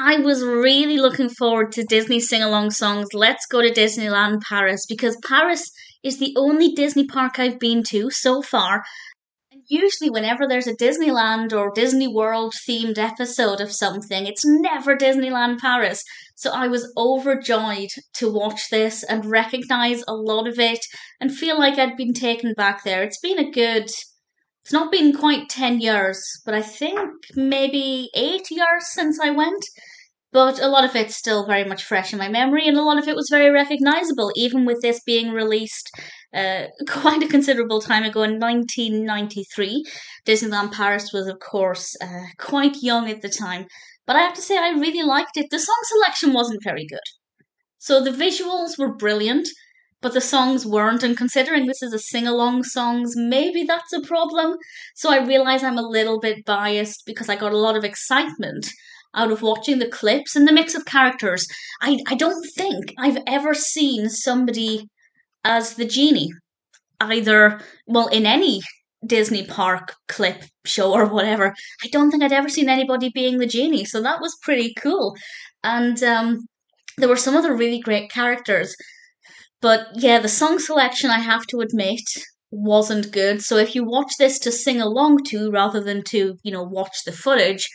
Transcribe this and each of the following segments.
I was really looking forward to Disney sing along songs. Let's go to Disneyland Paris because Paris is the only Disney park I've been to so far. And usually, whenever there's a Disneyland or Disney World themed episode of something, it's never Disneyland Paris. So I was overjoyed to watch this and recognize a lot of it and feel like I'd been taken back there. It's not been quite 10 years, but I think maybe 8 years since I went. But a lot of it's still very much fresh in my memory, and a lot of it was very recognizable, even with this being released quite a considerable time ago in 1993. Disneyland Paris was, of course, quite young at the time. But I have to say, I really liked it. The song selection wasn't very good. So the visuals were brilliant, but the songs weren't. And considering this is a sing along songs, maybe that's a problem. So I realize I'm a little bit biased because I got a lot of excitement out of watching the clips and the mix of characters. I don't think I've ever seen somebody as the genie, either, well, in any Disney park clip show or whatever. I don't think I'd ever seen anybody being the genie, so that was pretty cool. And there were some other really great characters. But yeah, the song selection, I have to admit, wasn't good. So if you watch this to sing along to rather than to, watch the footage,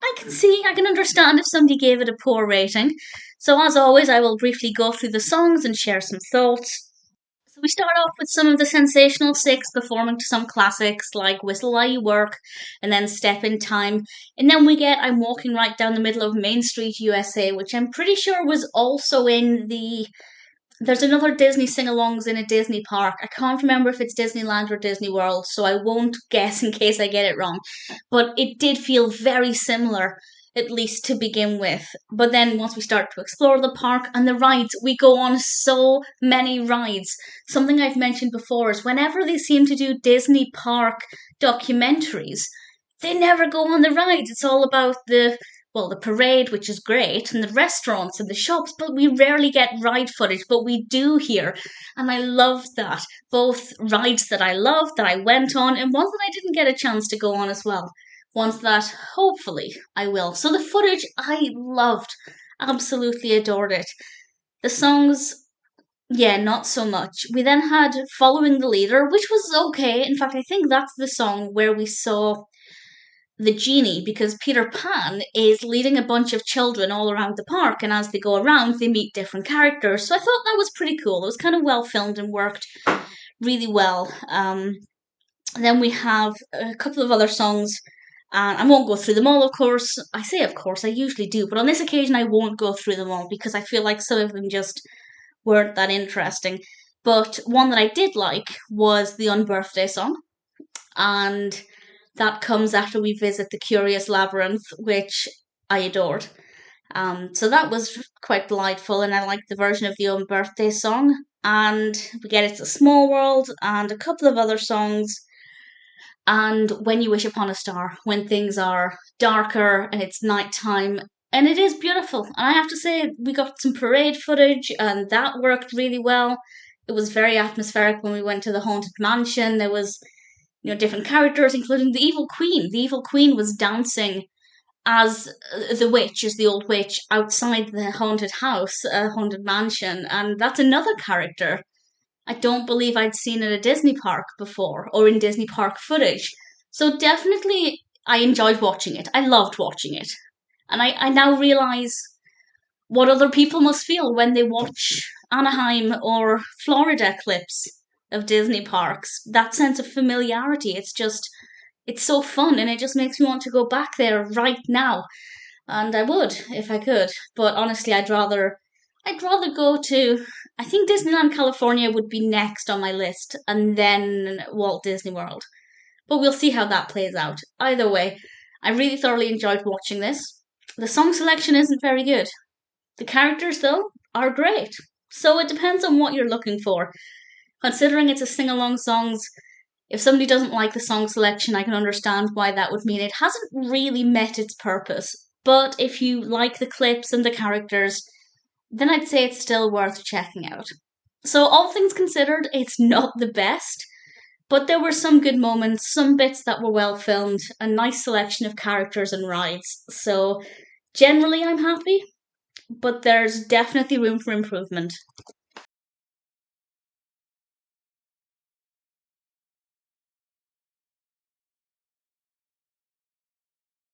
I can understand if somebody gave it a poor rating. So as always, I will briefly go through the songs and share some thoughts. So we start off with some of the Sensational Six performing to some classics like Whistle While You Work and then Step in Time. And then we get I'm Walking Right Down the Middle of Main Street, USA, which I'm pretty sure was also in there's another Disney sing-alongs in a Disney park. I can't remember if it's Disneyland or Disney World, so I won't guess in case I get it wrong. But it did feel very similar, at least to begin with. But then once we start to explore the park and the rides, we go on so many rides. Something I've mentioned before is whenever they seem to do Disney park documentaries, they never go on the rides. It's all about the parade, which is great, and the restaurants and the shops, but we rarely get ride footage, but we do here. And I love that. Both rides that I loved, that I went on, and ones that I didn't get a chance to go on as well. Ones that hopefully I will. So the footage I loved. Absolutely adored it. The songs, yeah, not so much. We then had Following the Leader, which was okay. In fact, I think that's the song where we saw the genie because Peter Pan is leading a bunch of children all around the park, and as they go around, they meet different characters. So I thought that was pretty cool. It was kind of well filmed and worked really well. Then we have a couple of other songs, and I won't go through them all, of course. I say, of course, I usually do, but on this occasion, I won't go through them all because I feel like some of them just weren't that interesting. But one that I did like was the Unbirthday Song, and that comes after we visit the Curious Labyrinth, which I adored. So that was quite delightful, and I liked the version of the Unbirthday Song. And we get It's a Small World and a couple of other songs. And When You Wish Upon a Star, when things are darker and it's nighttime. And it is beautiful. And I have to say, we got some parade footage, and that worked really well. It was very atmospheric when we went to the Haunted Mansion. There was different characters, including the Evil Queen. The Evil Queen was dancing as the witch, as the old witch, outside the haunted house, haunted mansion, and that's another character I don't believe I'd seen at a Disney park before, or in Disney park footage. So definitely, I enjoyed watching it. I loved watching it. And I now realise what other people must feel when they watch Anaheim or Florida clips of Disney parks. That sense of familiarity. It's so fun, and it just makes me want to go back there right now. And I would if I could. But honestly, I'd rather go to. I think Disneyland California would be next on my list, and then Walt Disney World. But we'll see how that plays out. Either way, I really thoroughly enjoyed watching this. The song selection isn't very good. The characters, though, are great. So it depends on what you're looking for. Considering it's a sing along songs, if somebody doesn't like the song selection, I can understand why that would mean it hasn't really met its purpose. But if you like the clips and the characters, then I'd say it's still worth checking out. So, all things considered, it's not the best, but there were some good moments, some bits that were well filmed, a nice selection of characters and rides. So, Generally, I'm happy, but there's definitely room for improvement.